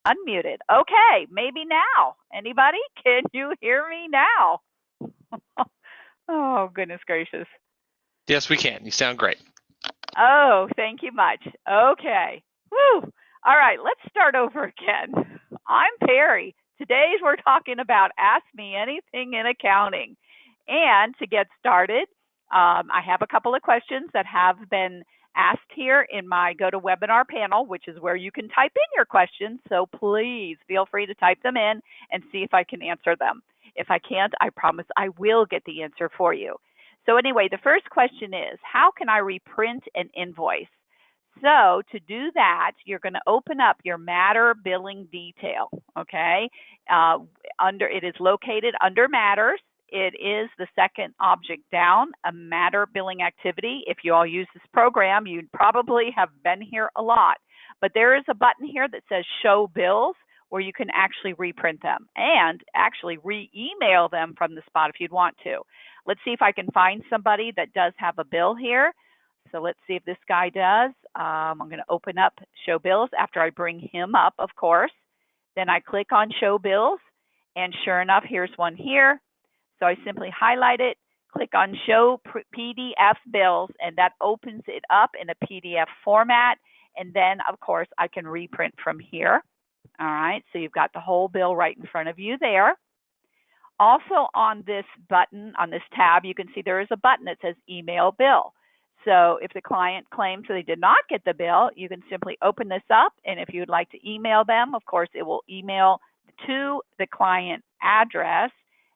Unmuted. Okay, maybe now. Anybody? Can you hear me now? Oh, goodness gracious. Yes, we can. You sound great. Oh, thank you much. Okay. Woo. All right, let's start over again. I'm Perry. Today we're talking about Ask Me Anything in Accounting. And to get started, I have a couple of questions that have been asked here in my GoToWebinar panel, which is where you can type in your questions. So please feel free to type them in and see if I can answer them. If I can't, I promise I will get the answer for you. So anyway, the first question is, how can I reprint an invoice? So to do that, you're going to open up your matter billing detail, okay? It is located under matters. It is the second object down, a matter billing activity. If you all use this program, you probably have been here a lot. But there is a button here that says show bills where you can actually reprint them and actually re-email them from the spot if you'd want to. Let's see if I can find somebody that does have a bill here. So let's see if this guy does. I'm going to open up show bills after I bring him up, of course. Then I click on show bills, and sure enough, here's one here. So I simply highlight it, click on show PDF bills, and that opens it up in a PDF format. And then, of course, I can reprint from here. All right, so you've got the whole bill right in front of you there. Also on this button, on this tab, you can see there is a button that says email bill. So if the client claims that they did not get the bill, you can simply open this up, and if you would like to email them, of course, it will email to the client address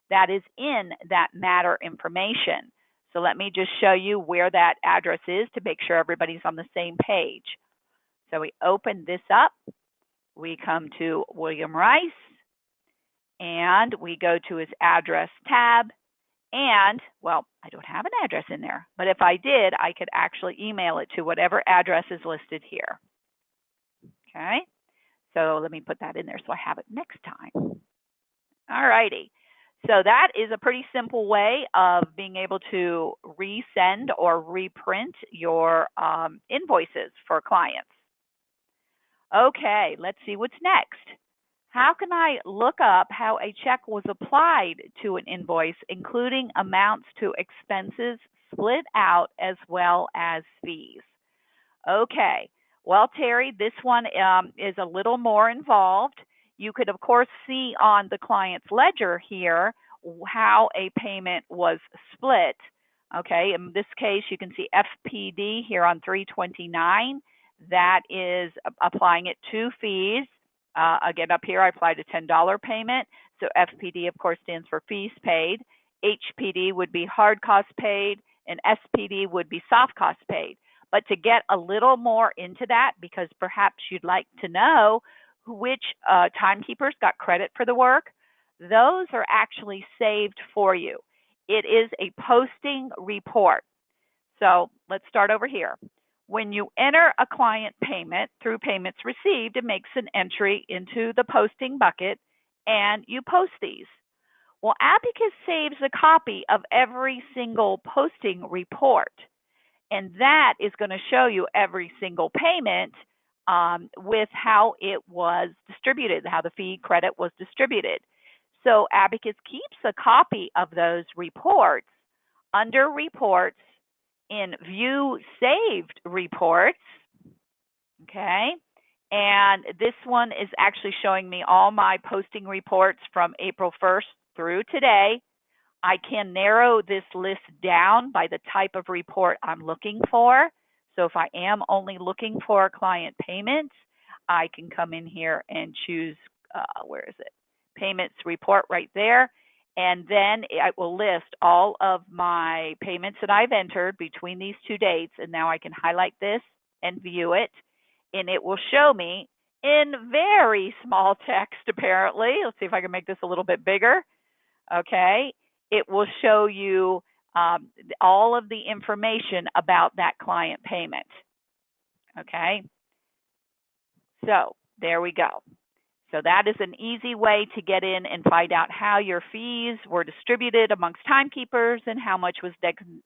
that is in that matter information. So let me just show you where that address is to make sure everybody's on the same page. So we open this up. We come to William Rice, and we go to his address tab. And, well, I don't have an address in there, but if I did, I could actually email it to whatever address is listed here. Okay, so let me put that in there so I have it next time. All righty. So that is a pretty simple way of being able to resend or reprint your invoices for clients. Okay, let's see what's next. How can I look up how a check was applied to an invoice, including amounts to expenses split out as well as fees? Okay, well, Terry, this one is a little more involved. You could, of course, see on the client's ledger here how a payment was split. Okay, in this case, you can see FPD here on 329. That is applying it to fees. Again, up here, I applied a $10 payment. So FPD, of course, stands for fees paid. HPD would be hard cost paid, and SPD would be soft cost paid. But to get a little more into that, because perhaps you'd like to know which timekeepers got credit for the work, those are actually saved for you. It is a posting report. So let's start over here. When you enter a client payment through payments received, it makes an entry into the posting bucket, and you post these. Well, Abacus saves a copy of every single posting report, and that is going to show you every single payment with how it was distributed, how the fee credit was distributed. So Abacus keeps a copy of those reports under Reports in View Saved Reports, okay? And this one is actually showing me all my posting reports from April 1st through today. I can narrow this list down by the type of report I'm looking for. So if I am only looking for client payments, I can come in here and choose, where is it? Payments report right there. And then it will list all of my payments that I've entered between these two dates. And now I can highlight this and view it. And it will show me in very small text, apparently. Let's see if I can make this a little bit bigger. Okay. It will show you all of the information about that client payment. Okay. So there we go. So that is an easy way to get in and find out how your fees were distributed amongst timekeepers and how much was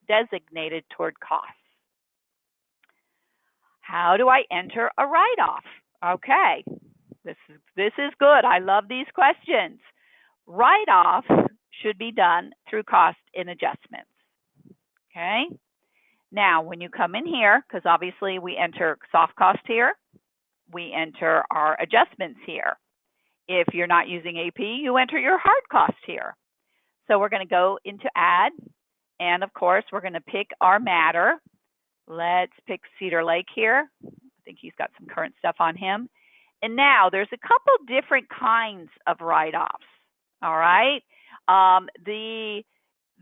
designated toward costs. How do I enter a write-off? Okay, This is good. I love these questions. Write-offs should be done through cost and adjustments. Okay? Now, when you come in here, because obviously we enter soft cost here, we enter our adjustments here. If you're not using AP, you enter your hard cost here. So we're going to go into add, and of course, we're going to pick our matter. Let's pick Cedar Lake here. I think he's got some current stuff on him. And now there's a couple different kinds of write-offs. All right.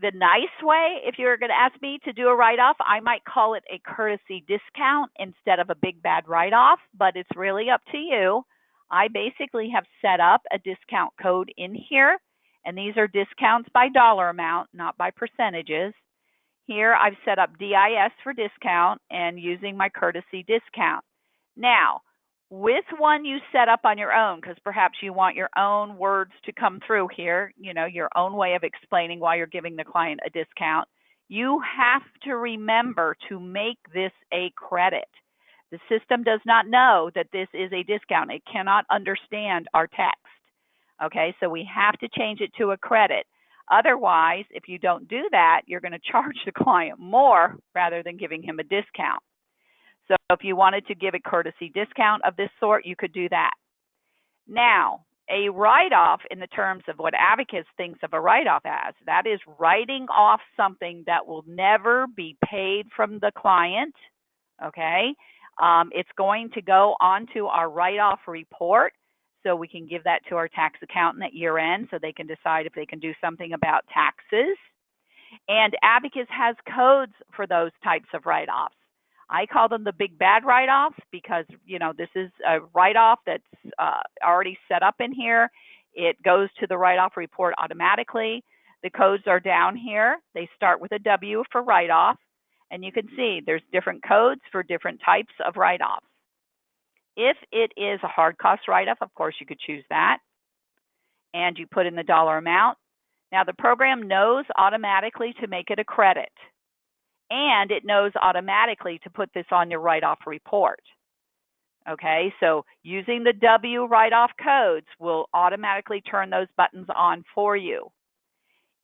The nice way, if you're going to ask me to do a write-off, I might call it a courtesy discount instead of a big bad write-off, but it's really up to you. I basically have set up a discount code in here, and these are discounts by dollar amount, not by percentages. Here I've set up DIS for discount and using my courtesy discount. Now, with one you set up on your own, because perhaps you want your own words to come through here, your own way of explaining why you're giving the client a discount, you have to remember to make this a credit. The system does not know that this is a discount. It cannot understand our text. Okay, so we have to change it to a credit. Otherwise, if you don't do that, you're going to charge the client more rather than giving him a discount. So if you wanted to give a courtesy discount of this sort, you could do that. Now, a write-off in the terms of what Abacus thinks of a write-off as, that is writing off something that will never be paid from the client, okay? It's going to go onto our write-off report, so we can give that to our tax accountant at year end so they can decide if they can do something about taxes. And Abacus has codes for those types of write-offs. I call them the big bad write-offs because, this is a write-off that's already set up in here. It goes to the write-off report automatically. The codes are down here. They start with a W for write-off. And you can see there's different codes for different types of write-offs. If it is a hard cost write-off, of course, you could choose that. And you put in the dollar amount. Now, the program knows automatically to make it a credit. And it knows automatically to put this on your write-off report. Okay, so using the W write-off codes will automatically turn those buttons on for you.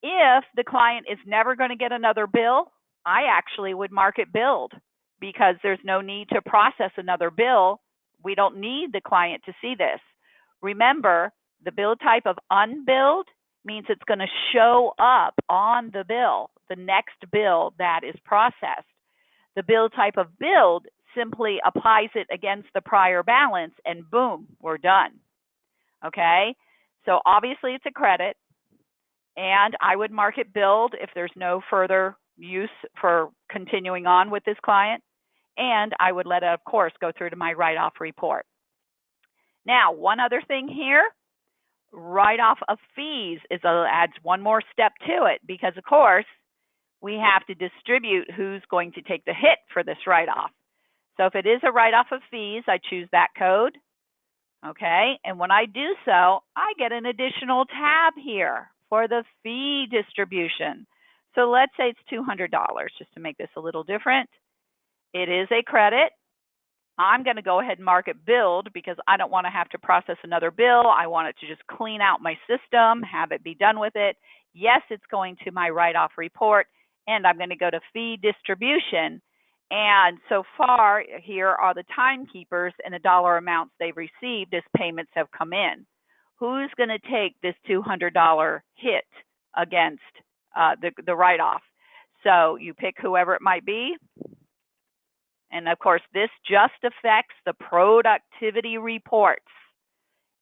If the client is never going to get another bill, I actually would mark it billed because there's no need to process another bill. We don't need the client to see this. Remember, the bill type of unbilled means it's going to show up on the bill, the next bill that is processed. The bill type of billed simply applies it against the prior balance and boom, we're done. Okay, so obviously it's a credit and I would mark it billed if there's no further use for continuing on with this client, and I would let it, of course, go through to my write-off report. Now, one other thing here, write-off of fees adds one more step to it because, of course, we have to distribute who's going to take the hit for this write-off. So if it is a write-off of fees, I choose that code, okay? And when I do so, I get an additional tab here for the fee distribution. So let's say it's $200, just to make this a little different. It is a credit. I'm going to go ahead and mark it billed because I don't want to have to process another bill. I want it to just clean out my system, have it be done with it. Yes, it's going to my write-off report, and I'm going to go to fee distribution. And so far, here are the timekeepers and the dollar amounts they've received as payments have come in. Who's going to take this $200 hit against the write-off? So you pick whoever it might be. And of course, this just affects the productivity reports.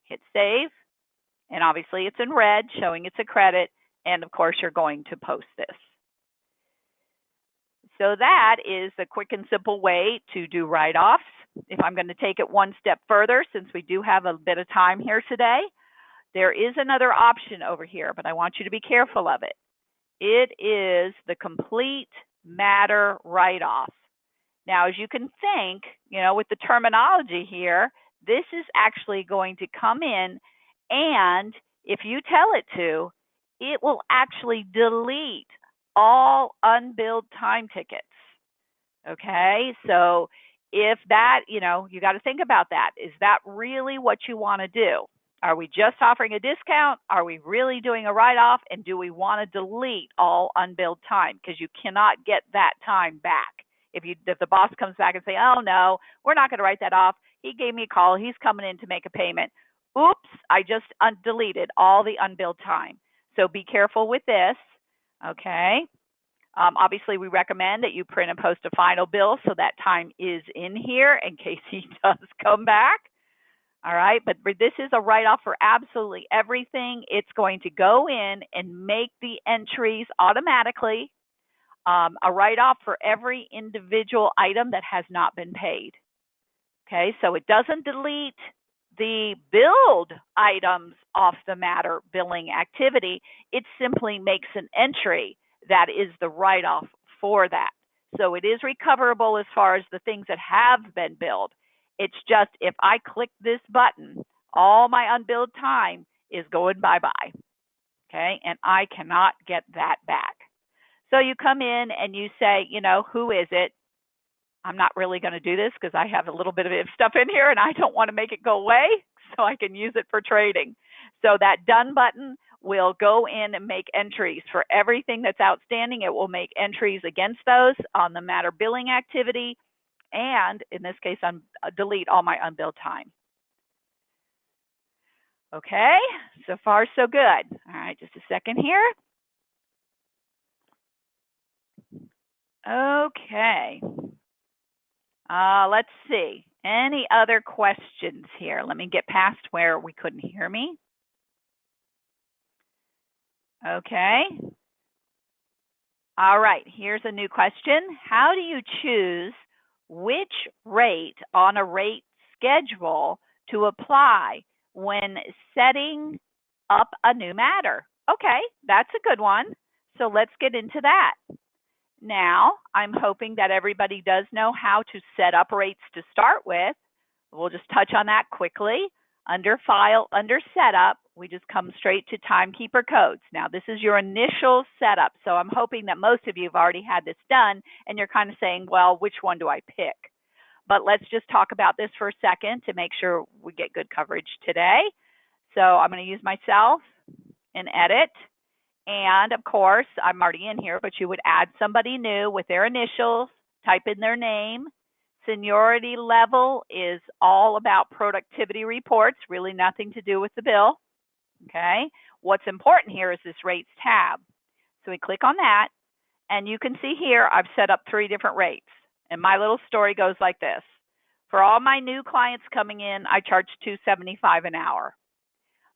Hit save. And obviously it's in red, showing it's a credit. And of course, you're going to post this. So that is a quick and simple way to do write-offs. If I'm going to take it one step further, since we do have a bit of time here today, there is another option over here, but I want you to be careful of it. It is the complete matter write-off. Now, as you can think, with the terminology here, this is actually going to come in, and if you tell it to, it will actually delete all unbilled time tickets. Okay, so if that, you got to think about that. Is that really what you want to do? Are we just offering a discount? Are we really doing a write-off? And do we want to delete all unbilled time? Because you cannot get that time back. If the boss comes back and say, oh, no, we're not going to write that off. He gave me a call. He's coming in to make a payment. Oops, I just deleted all the unbilled time. So be careful with this, okay? Obviously, we recommend that you print and post a final bill so that time is in here in case he does come back. All right, but this is a write-off for absolutely everything. It's going to go in and make the entries automatically, a write-off for every individual item that has not been paid. Okay, so it doesn't delete the billed items off the matter billing activity. It simply makes an entry that is the write-off for that. So it is recoverable as far as the things that have been billed. It's just if I click this button, all my unbilled time is going bye-bye, okay? And I cannot get that back. So you come in and you say, who is it? I'm not really going to do this because I have a little bit of stuff in here and I don't want to make it go away so I can use it for trading. So that done button will go in and make entries for everything that's outstanding. It will make entries against those on the matter billing activity, and in this case, delete all my unbilled time. Okay, so far so good. All right, just a second here. Okay, let's see. Any other questions here? Let me get past where we couldn't hear me. Okay. All right, here's a new question. How do you choose which rate on a rate schedule to apply when setting up a new matter? Okay, that's a good one. So let's get into that. Now, I'm hoping that everybody does know how to set up rates to start with. We'll just touch on that quickly. Under File, under Setup, we just come straight to Timekeeper Codes. Now, this is your initial setup, so I'm hoping that most of you have already had this done, and you're kind of saying, well, which one do I pick? But let's just talk about this for a second to make sure we get good coverage today. So I'm going to use myself and edit. And, of course, I'm already in here, but you would add somebody new with their initials, type in their name. Seniority level is all about productivity reports, really nothing to do with the bill, okay? What's important here is this rates tab. So we click on that, and you can see here I've set up 3 different rates. And my little story goes like this. For all my new clients coming in, I charge $2.75 an hour.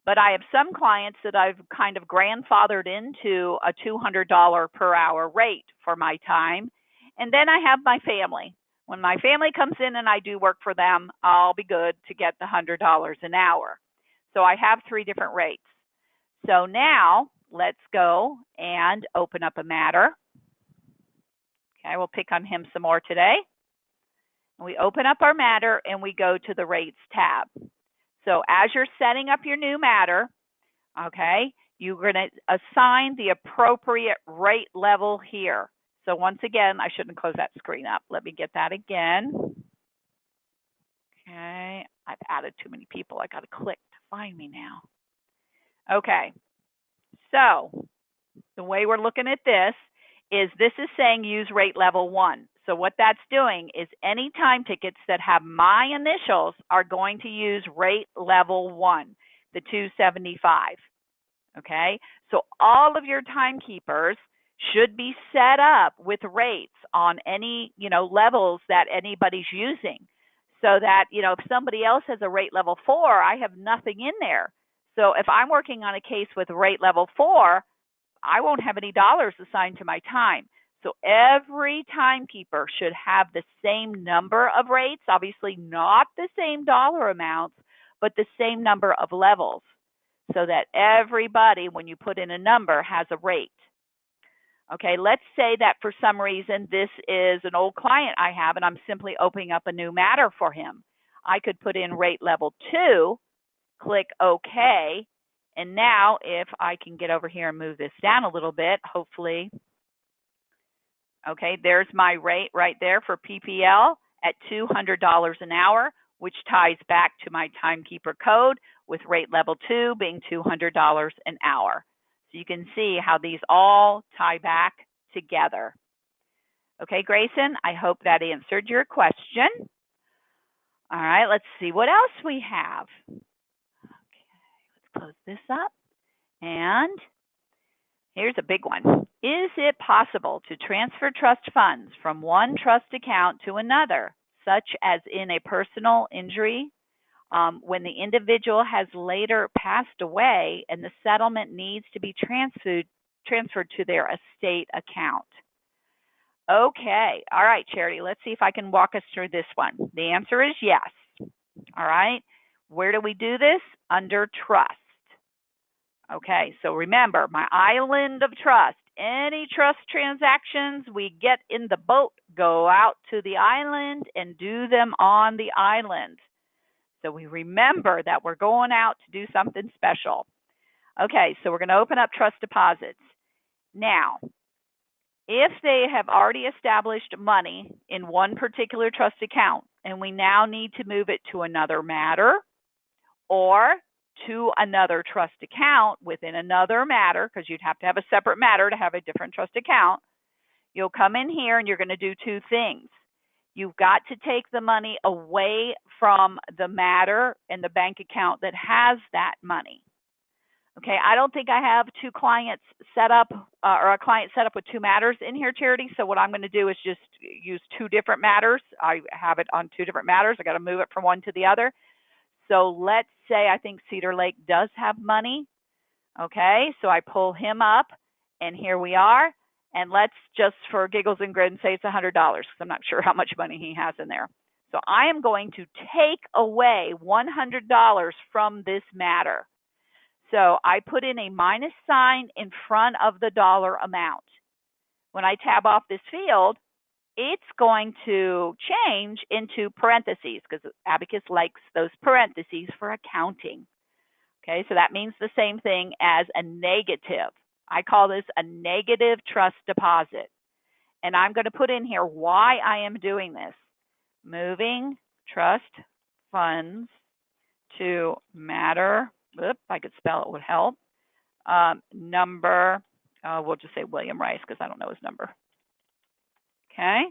But I have some clients that I've kind of grandfathered into a $200 per hour rate for my time. And then I have my family. When my family comes in and I do work for them, I'll be good to get the $100 an hour. So I have 3 different rates. So now let's go and open up a matter. Okay, we'll pick on him some more today. We open up our matter and we go to the rates tab. So as you're setting up your new matter, okay, you're going to assign the appropriate rate level here. So once again, I shouldn't close that screen up. Let me get that again. Okay, I've added too many people. I got to click to find me now. Okay, so the way we're looking at this is saying use rate level 1. So what that's doing is any time tickets that have my initials are going to use rate level 1, the 275. Okay, so all of your timekeepers should be set up with rates on any, levels that anybody's using. So that, if somebody else has a rate level 4, I have nothing in there. So if I'm working on a case with rate level 4, I won't have any dollars assigned to my time. So every timekeeper should have the same number of rates, obviously not the same dollar amounts, but the same number of levels, so that everybody, when you put in a number, has a rate. Okay, let's say that for some reason this is an old client I have and I'm simply opening up a new matter for him. I could put in rate level 2, click OK, and now if I can get over here and move this down a little bit, hopefully. Okay, there's my rate right there for PPL, at $200 an hour, which ties back to my timekeeper code with rate level 2 being $200 an hour. So you can see how these all tie back together. Okay, Grayson, I hope that answered your question. All right, let's see what else we have. Okay, let's close this up. And here's a big one. Is it possible to transfer trust funds from one trust account to another, such as in a personal injury, when the individual has later passed away and the settlement needs to be transferred to their estate account? Okay, all right, Charity, let's see if I can walk us through this one. The answer is yes. All right, where do we do this? Under trust. Okay, so remember, my island of trust. Any trust transactions we get in the boat go out to the island and do them on the island. So we remember that we're going out to do something special. Okay, so we're going to open up trust deposits. Now, if they have already established money in one particular trust account and we now need to move it to another matter or to another trust account within another matter, because you'd have to have a separate matter to have a different trust account, you'll come in here and you're going to do two things. You've got to take the money away from the matter and the bank account that has that money. Okay, I don't think I have two clients set up or a client set up with two matters in here, Charity. So what I'm going to do is just use two different matters. I have it on two different matters. I got to move it from one to the other. So let's say I think Cedar Lake does have money. Okay, so I pull him up, and here we are. And let's just, for giggles and grins, say it's $100 because I'm not sure how much money he has in there. So I am going to take away $100 from this matter. So I put in a minus sign in front of the dollar amount. When I tab off this field, it's going to change into parentheses because Abacus likes those parentheses for accounting. Okay, so that means the same thing as a negative. I call this a negative trust deposit. And I'm going to put in here why I am doing this. Moving trust funds to matter. If I could spell it would help. Number, we'll just say William Rice because I don't know his number. Okay,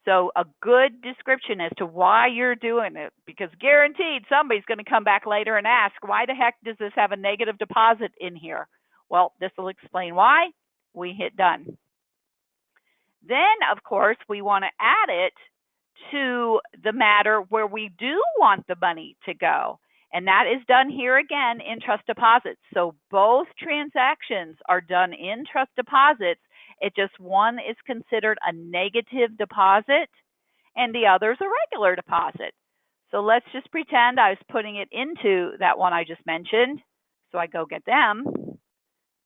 so a good description as to why you're doing it, because guaranteed somebody's going to come back later and ask, why the heck does this have a negative deposit in here? Well, this will explain why. We hit done. Then, of course, we want to add it to the matter where we do want the money to go. And that is done here again in trust deposits. So both transactions are done in trust deposits. It just one is considered a negative deposit and the other is a regular deposit. So let's just pretend I was putting it into that one I just mentioned. So I go get them.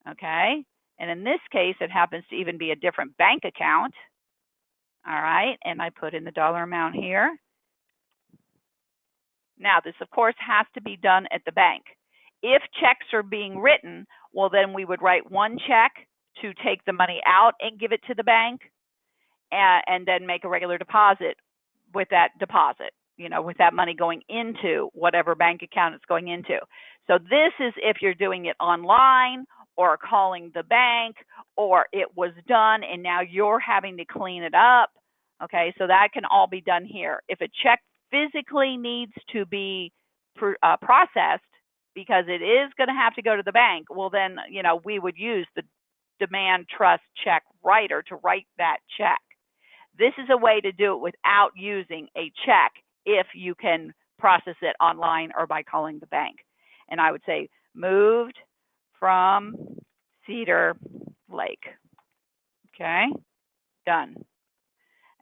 Okay. And in this case, it happens to even be a different bank account. All right. And I put in the dollar amount here. Now, this, of course, has to be done at the bank. If checks are being written, well, then we would write one check to take the money out and give it to the bank, and then make a regular deposit with that deposit, with that money going into whatever bank account it's going into. So this is if you're doing it online or calling the bank, or it was done and now you're having to clean it up. Okay, so that can all be done here. If a check physically needs to be processed because it is going to have to go to the bank, well then, we would use the demand trust check writer to write that check. This is a way to do it without using a check if you can process it online or by calling the bank. And I would say moved from Cedar Lake. Okay, done.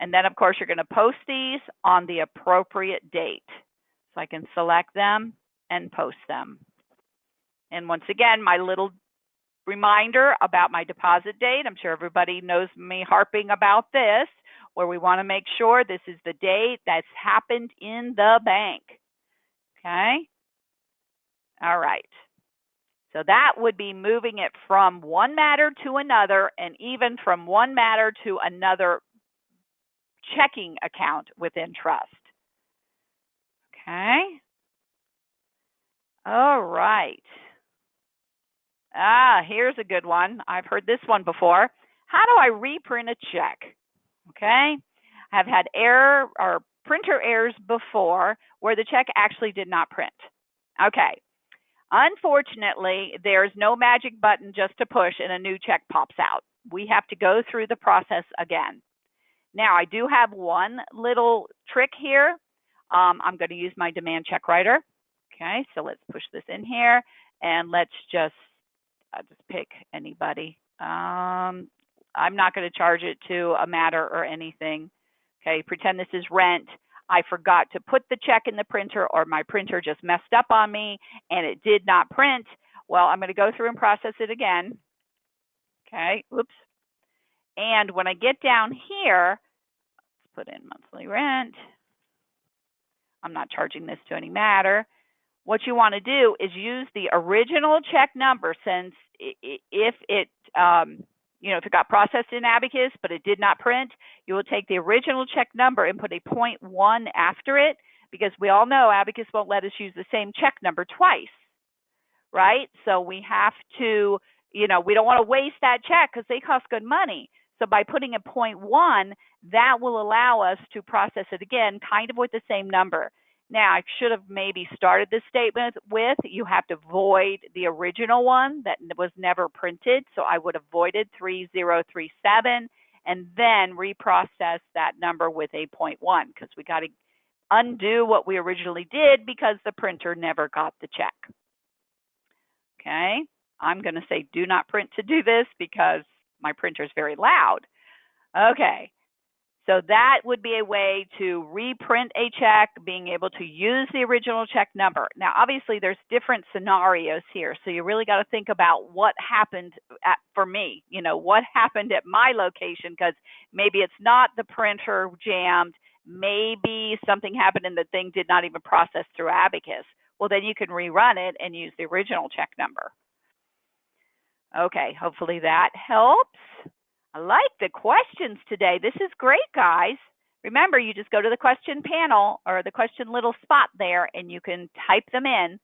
And then, of course, you're going to post these on the appropriate date. So I can select them and post them. And once again, my little reminder about my deposit date. I'm sure everybody knows me harping about this, where we want to make sure this is the date that's happened in the bank. Okay? All right. So that would be moving it from one matter to another, and even from one matter to another checking account within trust. Okay. All right. Here's a good one. I've heard this one before. How do I reprint a check? Okay. I've had error or printer errors before where the check actually did not print. Okay. Unfortunately, there's no magic button just to push and a new check pops out. We have to go through the process again. Now, I do have one little trick here. I'm going to use my demand check writer. Okay, so let's push this in here and let's just pick anybody. I'm not going to charge it to a matter or anything. Okay, pretend this is rent. I forgot to put the check in the printer, or my printer just messed up on me and it did not print. Well, I'm going to go through and process it again. Okay, oops. And when I get down here, let's put in monthly rent. I'm not charging this to any matter. What you want to do is use the original check number, since if it if it got processed in Abacus but it did not print, you will take the original check number and put a 0.1 after it, because we all know Abacus won't let us use the same check number twice, right? So we have to, we don't want to waste that check because they cost good money. So by putting a 0.1, that will allow us to process it again, kind of with the same number. Now, I should have maybe started this statement with, you have to void the original one that was never printed. So I would have voided 3037 and then reprocess that number with a 0.1, because we got to undo what we originally did because the printer never got the check. Okay, I'm going to say do not print to do this because my printer is very loud. Okay. So that would be a way to reprint a check, being able to use the original check number. Now, obviously, there's different scenarios here, so you really got to think about what happened for me. What happened at my location, because maybe it's not the printer jammed. Maybe something happened and the thing did not even process through Abacus. Well, then you can rerun it and use the original check number. Okay, hopefully that helps. I like the questions today. This is great, guys. Remember, you just go to the question panel or the question little spot there and you can type them in.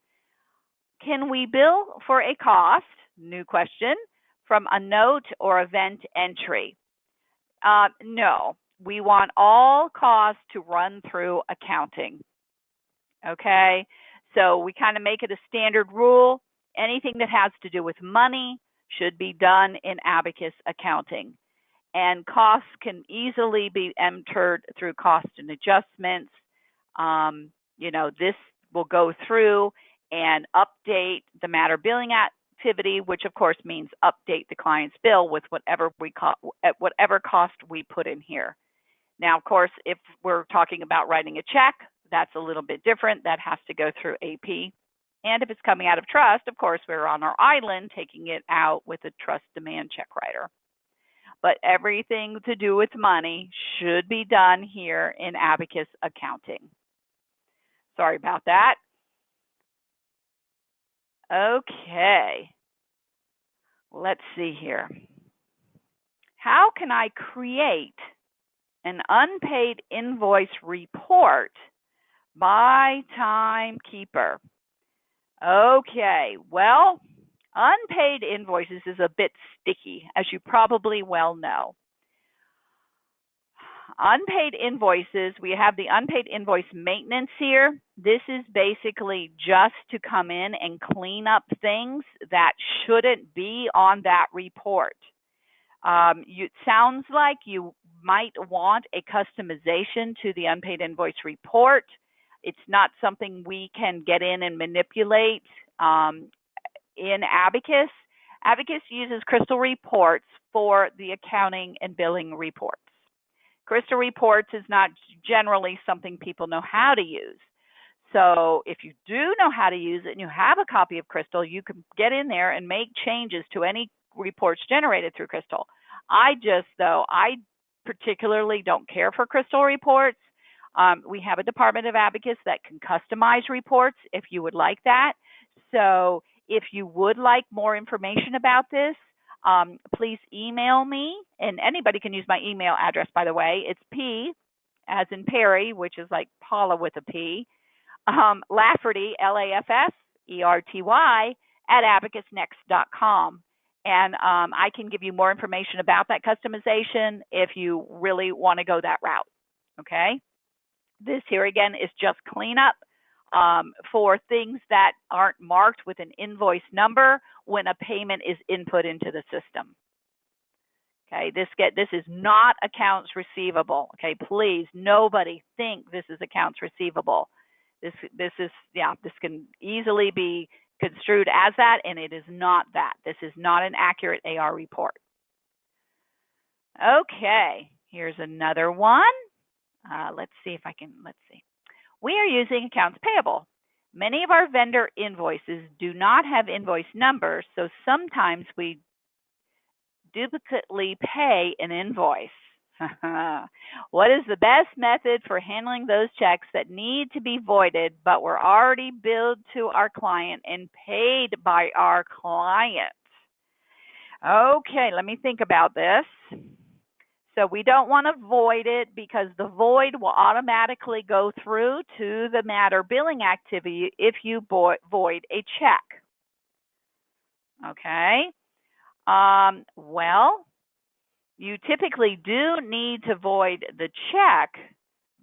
Can we bill for a cost, new question, from a note or event entry? No, we want all costs to run through accounting. Okay, so we kind of make it a standard rule. Anything that has to do with money should be done in Abacus accounting. And costs can easily be entered through cost and adjustments. This will go through and update the matter billing activity, which of course means update the client's bill with whatever cost we put in here. Now, of course, if we're talking about writing a check, that's a little bit different. That has to go through AP. And if it's coming out of trust, of course, we're on our island taking it out with a trust demand check writer. But everything to do with money should be done here in Abacus accounting. Sorry about that. Okay. Let's see here. How can I create an unpaid invoice report by timekeeper? Okay, well, unpaid invoices is a bit sticky, as you probably well know. Unpaid invoices, we have the unpaid invoice maintenance here. This is basically just to come in and clean up things that shouldn't be on that report. It sounds like you might want a customization to the unpaid invoice report. It's not something we can get in and manipulate in Abacus. Abacus uses Crystal Reports for the accounting and billing reports. Crystal Reports is not generally something people know how to use. So if you do know how to use it and you have a copy of Crystal, you can get in there and make changes to any reports generated through Crystal. I particularly don't care for Crystal Reports. We have a department of Abacus that can customize reports if you would like that. So if you would like more information about this, please email me, and anybody can use my email address, by the way. It's as in Perry, which is like Paula with a P, Lafferty, Lafferty, at abacusnext.com. And I can give you more information about that customization if you really want to go that route. Okay? This here again is just cleanup for things that aren't marked with an invoice number when a payment is input into the system. Okay, this is not accounts receivable. Okay, please, nobody think this is accounts receivable. This can easily be construed as that, and it is not that. This is not an accurate AR report. Okay, here's another one. Let's see. We are using accounts payable. Many of our vendor invoices do not have invoice numbers, so sometimes we duplicately pay an invoice. What is the best method for handling those checks that need to be voided but were already billed to our client and paid by our client? Okay, let me think about this. So we don't want to void it because the void will automatically go through to the matter billing activity if you void a check. Okay. Well, you typically do need to void the check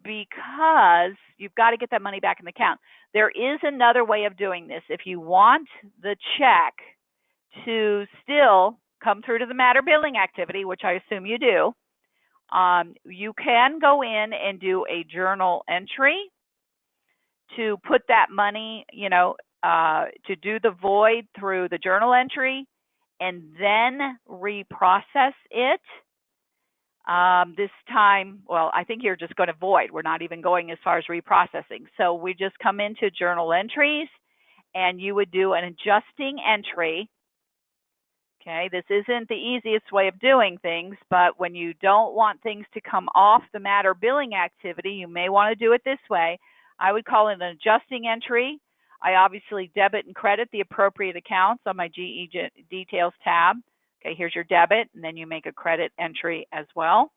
because you've got to get that money back in the account. There is another way of doing this. If you want the check to still come through to the matter billing activity, which I assume you do, you can go in and do a journal entry to put that money, to do the void through the journal entry and then reprocess it. This time, well, I think you're just going to void. We're not even going as far as reprocessing. So we just come into journal entries and you would do an adjusting entry. Okay, this isn't the easiest way of doing things, but when you don't want things to come off the matter billing activity, you may want to do it this way. I would call it an adjusting entry. I obviously debit and credit the appropriate accounts on my GE Details tab. Okay, here's your debit, and then you make a credit entry as well.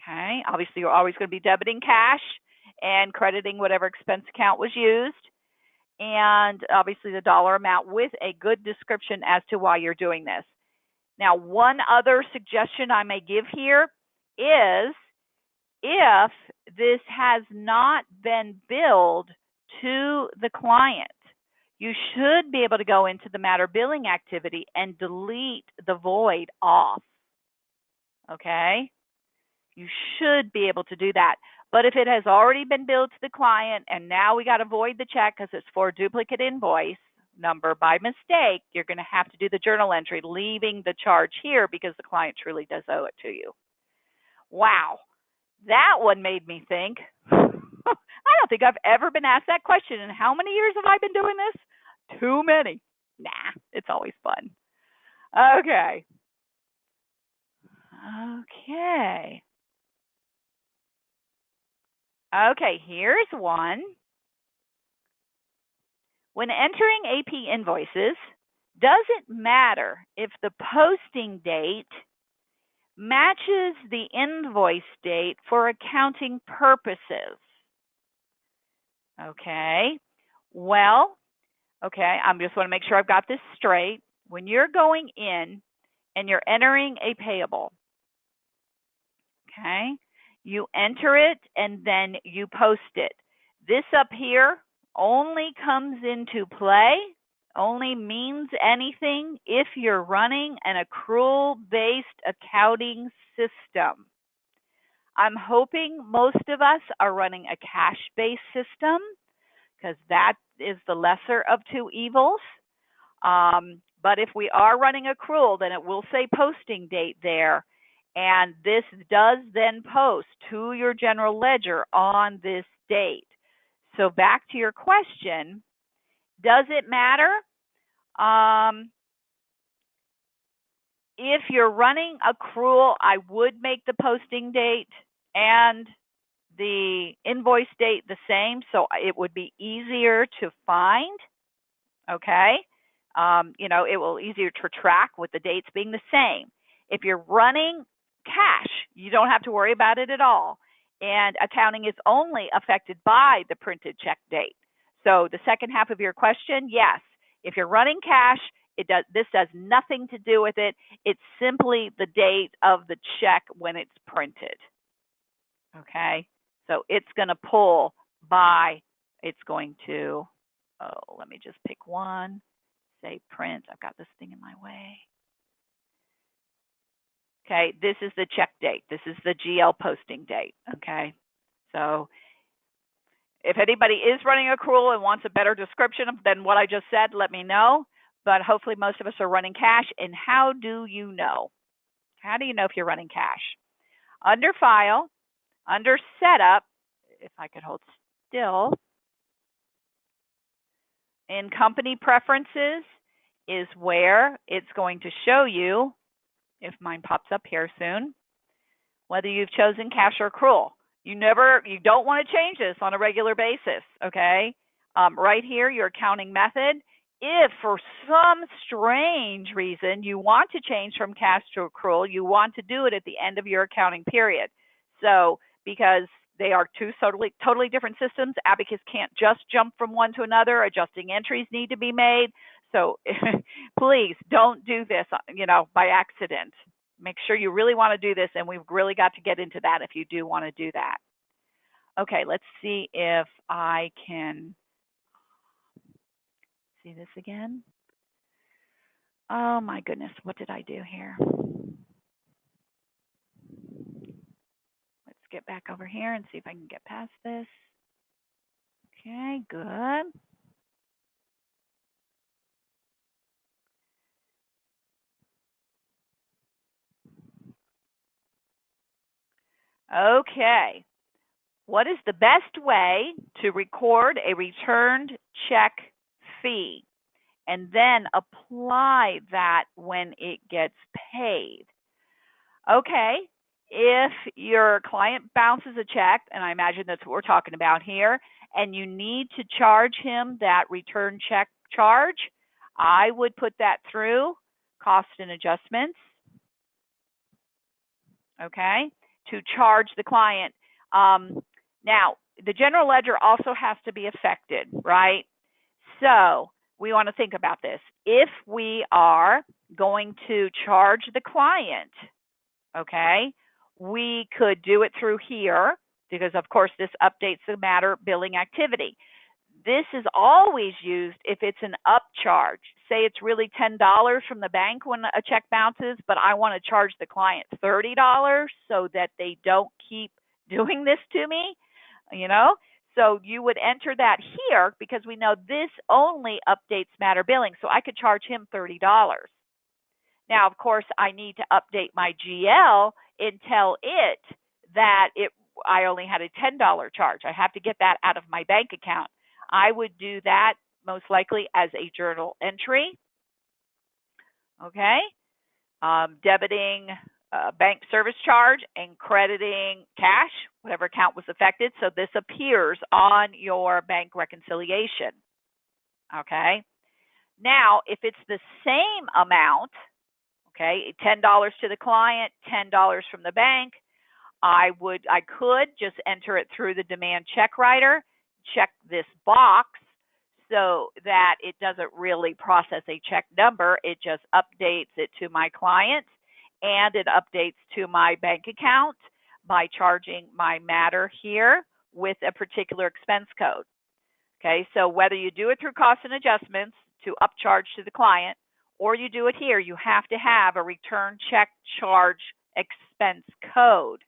Okay, obviously you're always going to be debiting cash and crediting whatever expense account was used, and obviously the dollar amount with a good description as to why you're doing this. Now, one other suggestion I may give here is if this has not been billed to the client, you should be able to go into the matter billing activity and delete the void off. Okay? You should be able to do that. But if it has already been billed to the client and now we got to void the check because it's for a duplicate invoice number by mistake, you're going to have to do the journal entry, leaving the charge here because the client truly does owe it to you. Wow. That one made me think. I don't think I've ever been asked that question. And how many years have I been doing this? Too many. Nah, it's always fun. Okay. Okay, here's one. When entering AP invoices, does it matter if the posting date matches the invoice date for accounting purposes? Okay, well, I just want to make sure I've got this straight. When you're going in and you're entering a payable, okay, you enter it and then you post it. This up here only comes into play, only means anything if you're running an accrual-based accounting system. I'm hoping most of us are running a cash-based system because that is the lesser of two evils. But if we are running accrual, then it will say posting date there. And this does then post to your general ledger on this date. So back to your question, does it matter? If you're running accrual, I would make the posting date and the invoice date the same, so it would be easier to find. Okay, it will easier to track with the dates being the same. If you're running cash, you don't have to worry about it at all. and accounting is only affected by the printed check date. So the second half of your question, yes, if you're running cash, this does nothing to do with it. It's simply the date of the check when it's printed. Okay, so it's going to pull by, it's going to, let me just pick one, say print. I've got this thing in my way. Okay, this is the check date. This is the GL posting date. Okay, so if anybody is running accrual and wants a better description than what I just said, let me know. But hopefully most of us are running cash. And how do you know? How do you know if you're running cash? Under File, under Setup, if I could hold still, in Company Preferences is where it's going to show you, if mine pops up here soon, whether you've chosen cash or accrual. You don't want to change this on a regular basis, okay? Right here, your accounting method. If for some strange reason you want to change from cash to accrual, you want to do it at the end of your accounting period. So because they are two totally different systems, Abacus can't just jump from one to another. Adjusting entries need to be made. So please don't do this, by accident. Make sure you really want to do this, and we've really got to get into that if you do want to do that. Okay, let's see if I can see this again. Oh my goodness, what did I do here? Let's get back over here and see if I can get past this. Okay, good. Okay, what is the best way to record a returned check fee and then apply that when it gets paid? Okay, if your client bounces a check, and I imagine that's what we're talking about here, and you need to charge him that return check charge, I would put that through cost and adjustments, okay, to charge the client. Now, the general ledger also has to be affected, right? So we want to think about this. If we are going to charge the client, okay, we could do it through here because, of course, this updates the matter billing activity. This is always used if it's an upcharge. Say it's really $10 from the bank when a check bounces, but I want to charge the client $30 so that they don't keep doing this to me, So you would enter that here because we know this only updates matter billing. So I could charge him $30. Now, of course, I need to update my GL and tell it that I only had a $10 charge. I have to get that out of my bank account. I would do that most likely as a journal entry, okay? Debiting bank service charge and crediting cash, whatever account was affected. So this appears on your bank reconciliation, okay? Now, if it's the same amount, okay, $10 to the client, $10 from the bank, I could just enter it through the demand check writer, check this box so that it doesn't really process a check number. It just updates it to my client and it updates to my bank account by charging my matter here with a particular expense code. Okay, so whether you do it through cost and adjustments to upcharge to the client, or you do it here, you have to have a return check charge expense code.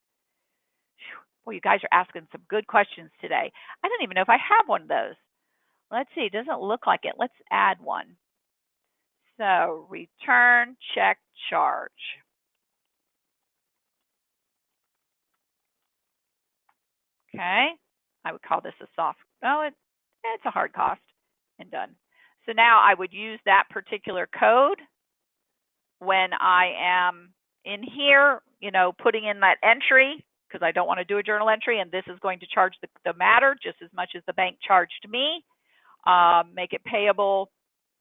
Well, you guys are asking some good questions today. I don't even know if I have one of those. Let's see, it doesn't look like it. Let's add one. So, return check charge. Okay, I would call this a soft, it's a hard cost, and done. So now I would use that particular code when I am in here, putting in that entry, because I don't want to do a journal entry, and this is going to charge the matter just as much as the bank charged me. Make it payable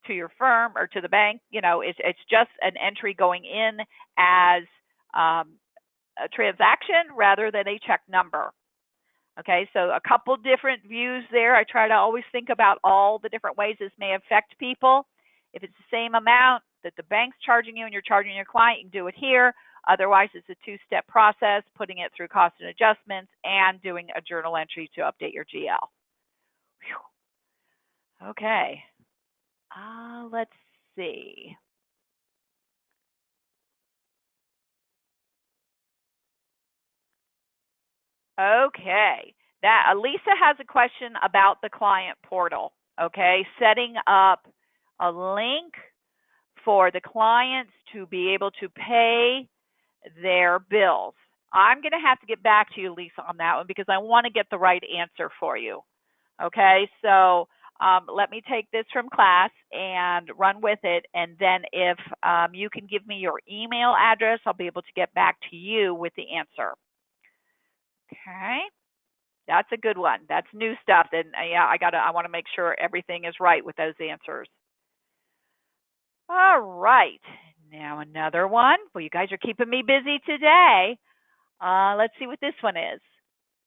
to your firm or to the bank. It's just an entry going in as a transaction rather than a check number. Okay, so a couple different views there. I try to always think about all the different ways this may affect people. If it's the same amount that the bank's charging you and you're charging your client, you can do it here. Otherwise, it's a two-step process, putting it through cost and adjustments and doing a journal entry to update your GL. Whew. Okay, let's see. Okay. That Lisa has a question about the client portal. Okay, setting up a link for the clients to be able to pay their bills. I'm going to have to get back to you, Lisa, on that one because I want to get the right answer for you. Okay, so let me take this from class and run with it. And then if you can give me your email address, I'll be able to get back to you with the answer. Okay. That's a good one. That's new stuff. And yeah, I want to make sure everything is right with those answers. All right. Now another one. Well, you guys are keeping me busy today. Let's see what this one is.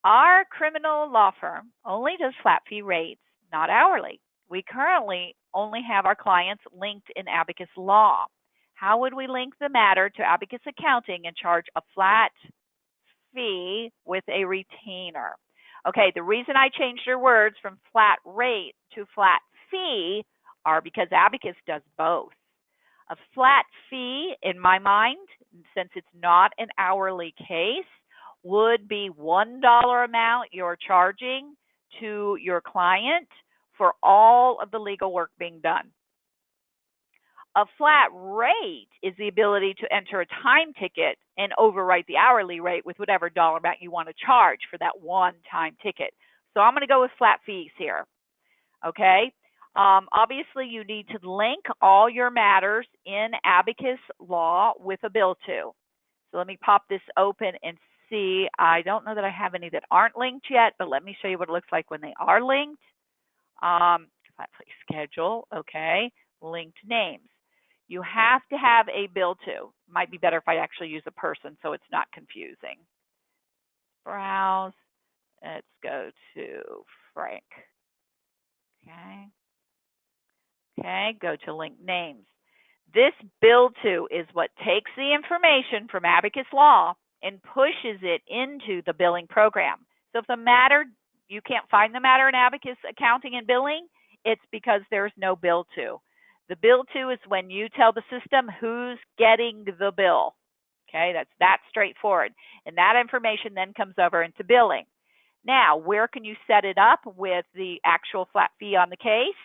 Our criminal law firm only does flat fee rates, not hourly. We currently only have our clients linked in AbacusLaw. How would we link the matter to Abacus Accounting and charge a flat fee with a retainer? Okay, the reason I changed your words from flat rate to flat fee are because Abacus does both. A flat fee, in my mind, since it's not an hourly case, would be $1 amount you're charging to your client for all of the legal work being done. A flat rate is the ability to enter a time ticket and overwrite the hourly rate with whatever dollar amount you want to charge for that one time ticket. So I'm going to go with flat fees here. Okay. Obviously, you need to link all your matters in AbacusLaw with a bill to. So let me pop this open and see. I don't know that I have any that aren't linked yet, but let me show you what it looks like when they are linked. Flat fee schedule. Okay. Linked names. You have to have a bill to. Might be better if I actually use a person so it's not confusing. Browse. Let's go to Frank. Okay. Okay, go to link names. This bill to is what takes the information from AbacusLaw and pushes it into the billing program. So if the matter, you can't find the matter in Abacus Accounting and Billing, it's because there's no bill to. The bill to is when you tell the system who's getting the bill. Okay, that's that straightforward. And that information then comes over into billing. Now, where can you set it up with the actual flat fee on the case?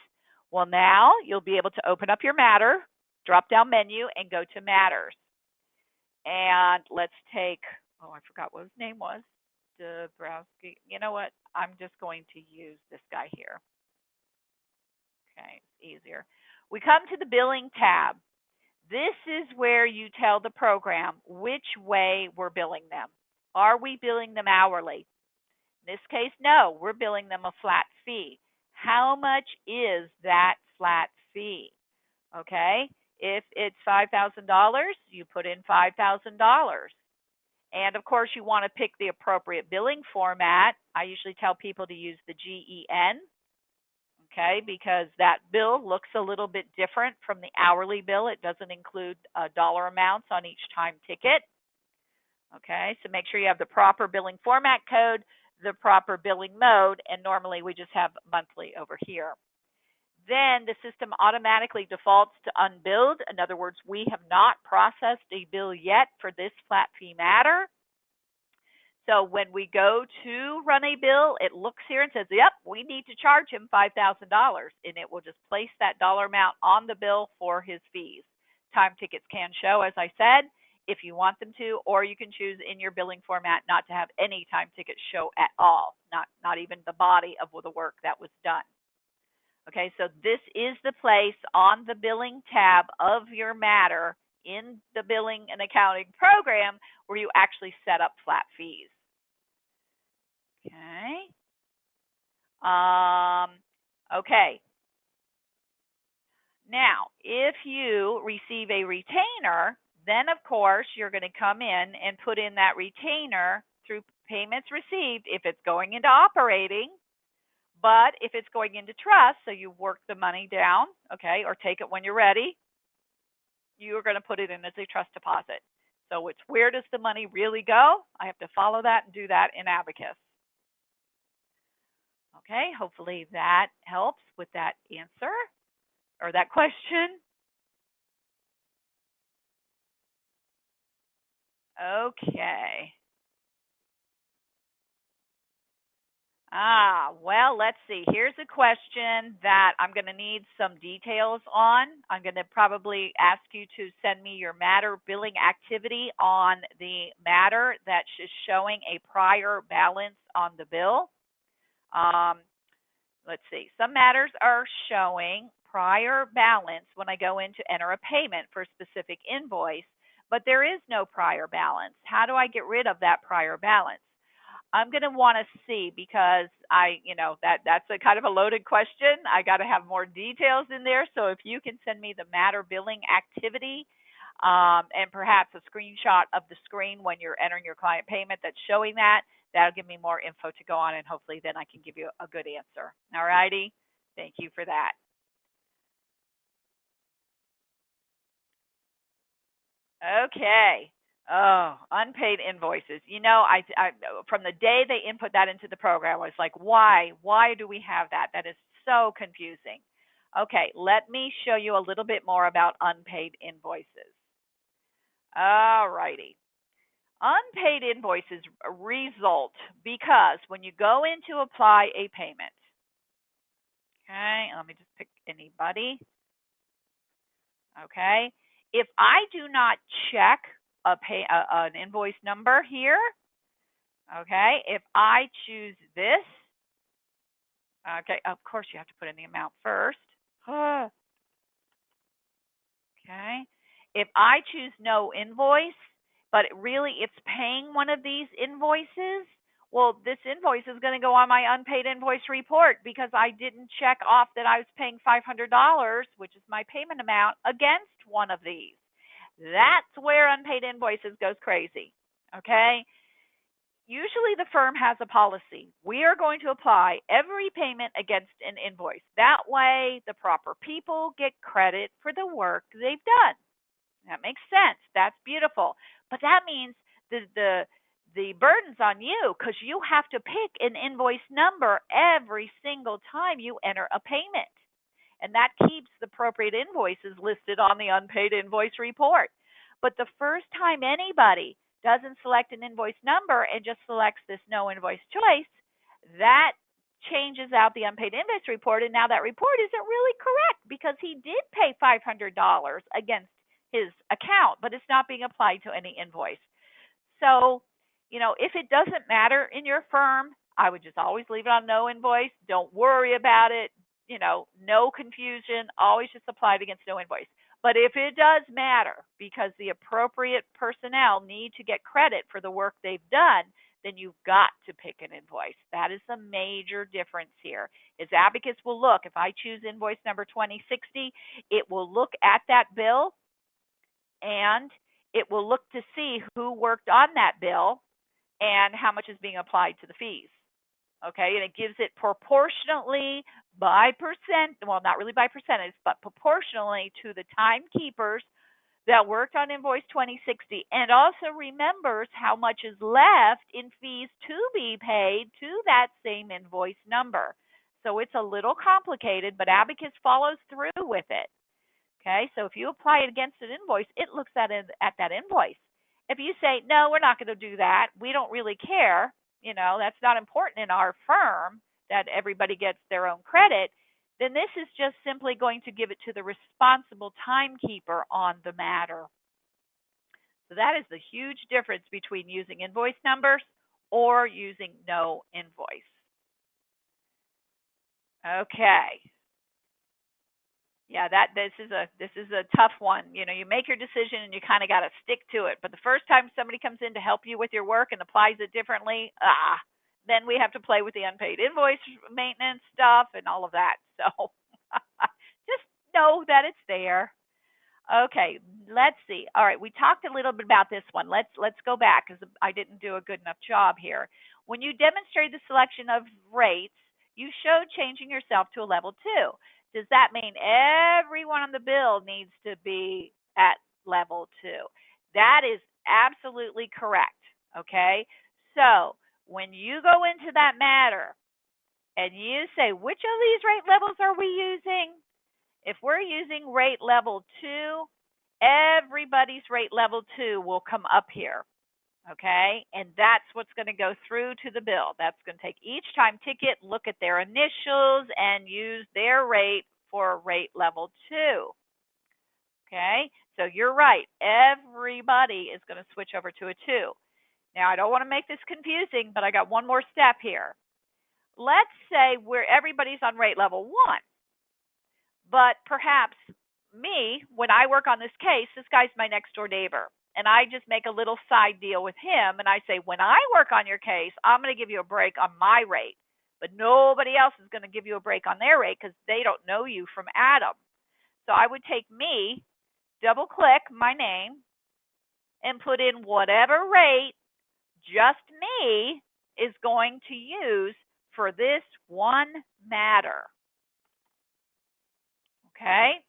Well, now you'll be able to open up your matter, drop down menu, and go to matters. And let's take, I forgot what his name was. Dabrowski. You know what? I'm just going to use this guy here. Okay, it's easier. We come to the billing tab. This is where you tell the program which way we're billing them. Are we billing them hourly? In this case, no, we're billing them a flat fee. How much is that flat fee? Okay, if it's $5,000, you put in $5,000. And of course, you want to pick the appropriate billing format. I usually tell people to use the GEN, okay, because that bill looks a little bit different from the hourly bill. It doesn't include dollar amounts on each time ticket. Okay, so make sure you have the proper billing format code, the proper billing mode, and normally we just have monthly over here. Then the system automatically defaults to unbilled. In other words, we have not processed a bill yet for this flat fee matter. So when we go to run a bill, it looks here and says, yep, we need to charge him $5,000, and it will just place that dollar amount on the bill for his fees. Time tickets can show, as I said, if you want them to, or you can choose in your billing format not to have any time tickets show at all, not even the body of the work that was done. Okay, so this is the place on the billing tab of your matter in the billing and accounting program where you actually set up flat fees. Okay. Okay. Now, if you receive a retainer, then of course you're going to come in and put in that retainer through payments received if it's going into operating, but if it's going into trust, so you work the money down, okay, or take it when you're ready, you are going to put it in as a trust deposit. So it's where does the money really go? I have to follow that and do that in Abacus. Okay, hopefully that helps with that answer or that question. Okay. Well, let's see. Here's a question that I'm going to need some details on. I'm going to probably ask you to send me your matter billing activity on the matter that is showing a prior balance on the bill. Let's see. Some matters are showing prior balance when I go in to enter a payment for a specific invoice, but there is no prior balance. How do I get rid of that prior balance? I'm going to want to see because that's a kind of a loaded question. I got to have more details in there. So if you can send me the matter billing activity and perhaps a screenshot of the screen when you're entering your client payment that's showing that, that'll give me more info to go on, and hopefully then I can give you a good answer. All righty. Thank you for that. Okay. Oh, unpaid invoices. I from the day they input that into the program, I was like, why? Why do we have that? That is so confusing. Okay, let me show you a little bit more about unpaid invoices. All righty. Unpaid invoices result because when you go in to apply a payment, okay, let me just pick anybody. Okay, if I do not check an invoice number here, okay, if I choose this, okay, of course you have to put in the amount first. Okay, if I choose no invoice, but really it's paying one of these invoices, well, this invoice is going to go on my unpaid invoice report because I didn't check off that I was paying $500, which is my payment amount, against one of these. That's where unpaid invoices goes crazy. Okay? Usually the firm has a policy. We are going to apply every payment against an invoice. That way the proper people get credit for the work they've done. That makes sense. That's beautiful. But that means the burden's on you because you have to pick an invoice number every single time you enter a payment. And that keeps the appropriate invoices listed on the unpaid invoice report. But the first time anybody doesn't select an invoice number and just selects this no invoice choice, that changes out the unpaid invoice report. And now that report isn't really correct because he did pay $500 against his account, but it's not being applied to any invoice. So, if it doesn't matter in your firm, I would just always leave it on no invoice. Don't worry about it. No confusion. Always just apply it against no invoice. But if it does matter because the appropriate personnel need to get credit for the work they've done, then you've got to pick an invoice. That is a major difference here. Is Abacus will look, if I choose invoice number 2060, it will look at that bill and it will look to see who worked on that bill and how much is being applied to the fees. Okay, and it gives it proportionately by percent, well, not really by percentage, but proportionally to the timekeepers that worked on invoice 2060 and also remembers how much is left in fees to be paid to that same invoice number. So it's a little complicated, but Abacus follows through with it. Okay, so if you apply it against an invoice, it looks at that invoice. If you say, no, we're not going to do that, we don't really care, that's not important in our firm that everybody gets their own credit, then this is just simply going to give it to the responsible timekeeper on the matter. So that is the huge difference between using invoice numbers or using no invoice. Okay. Yeah, this is a tough one. You make your decision and you kind of got to stick to it. But the first time somebody comes in to help you with your work and applies it differently, then we have to play with the unpaid invoice maintenance stuff and all of that. So just know that it's there. Okay, let's see. All right, we talked a little bit about this one. Let's go back because I didn't do a good enough job here. When you demonstrate the selection of rates, you showed changing yourself to a level 2. Does that mean everyone on the bill needs to be at level 2? That is absolutely correct. Okay? So, when you go into that matter and you say, which of these rate levels are we using? If we're using rate level 2, everybody's rate level 2 will come up here. Okay? And that's what's going to go through to the bill. That's going to take each time ticket, look at their initials, and use their rate for rate level 2. Okay? So you're right. Everybody is going to switch over to a 2. Now, I don't want to make this confusing, but I got one more step here. Let's say where everybody's on rate level 1. But perhaps me, when I work on this case, this guy's my next door neighbor. And I just make a little side deal with him. And I say, when I work on your case, I'm going to give you a break on my rate. But nobody else is going to give you a break on their rate because they don't know you from Adam. So I would take me, double click my name, and put in whatever rate just me is going to use for this one matter. Okay?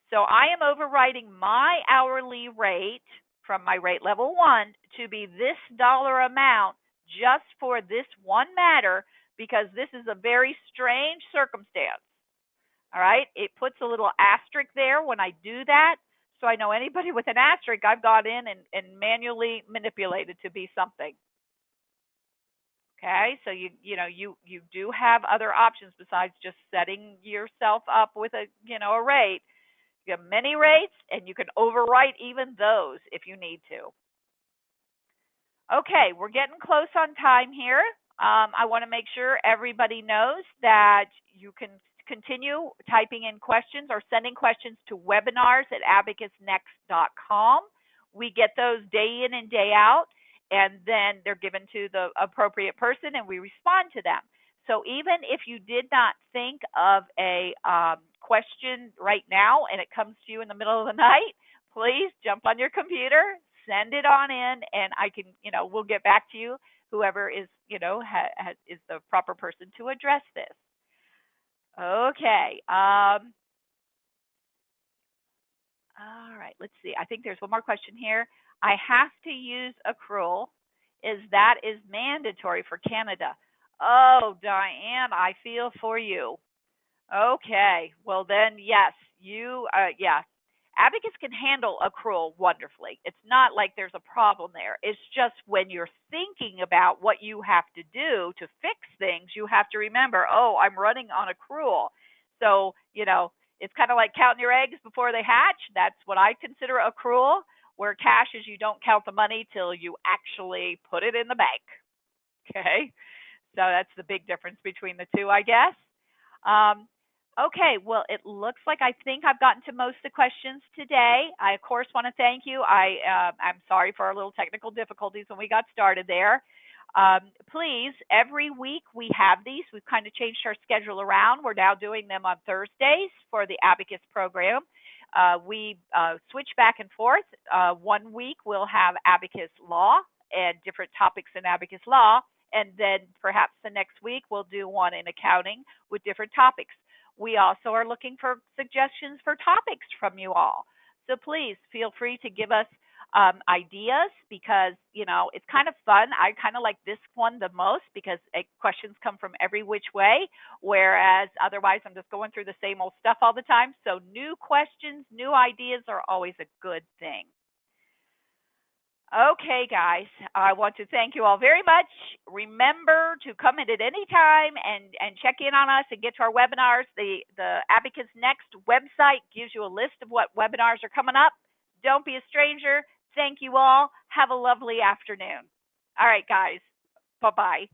So I am overriding my hourly rate from my rate level 1 to be this dollar amount just for this one matter because this is a very strange circumstance. All right? It puts a little asterisk there when I do that. So I know anybody with an asterisk, I've got in and manually manipulated to be something. Okay, so you do have other options besides just setting yourself up with a rate. You have many rates, and you can overwrite even those if you need to. Okay, we're getting close on time here. I want to make sure everybody knows that you can continue typing in questions or sending questions to webinars@abacusnext.com. We get those day in and day out, and then they're given to the appropriate person, and we respond to them. So even if you did not think of a question right now and it comes to you in the middle of the night, please jump on your computer, send it on in, and I can, we'll get back to you, whoever is, is the proper person to address this. Okay. All right, let's see. I think there's one more question here. I have to use accrual. That is mandatory for Canada. Oh, Diane, I feel for you. Okay. Well, then, yes, Abacus can handle accrual wonderfully. It's not like there's a problem there. It's just when you're thinking about what you have to do to fix things, you have to remember, oh, I'm running on accrual. So, it's kind of like counting your eggs before they hatch. That's what I consider accrual, where cash is you don't count the money till you actually put it in the bank. Okay? So that's the big difference between the two, I guess. Okay, well, it looks like I think I've gotten to most of the questions today. I, of course, want to thank you. I'm sorry for our little technical difficulties when we got started there. Please, every week we have these. We've kind of changed our schedule around. We're now doing them on Thursdays for the Abacus program. We switch back and forth. 1 week we'll have Abacus Law and different topics in Abacus Law. And then perhaps the next week we'll do one in accounting with different topics. We also are looking for suggestions for topics from you all. So please feel free to give us ideas because, it's kind of fun. I kind of like this one the most because questions come from every which way, whereas otherwise I'm just going through the same old stuff all the time. So new questions, new ideas are always a good thing. Okay, guys, I want to thank you all very much. Remember to come in at any time and check in on us and get to our webinars. The Abacus Next website gives you a list of what webinars are coming up. Don't be a stranger. Thank you all. Have a lovely afternoon. All right, guys. Bye-bye.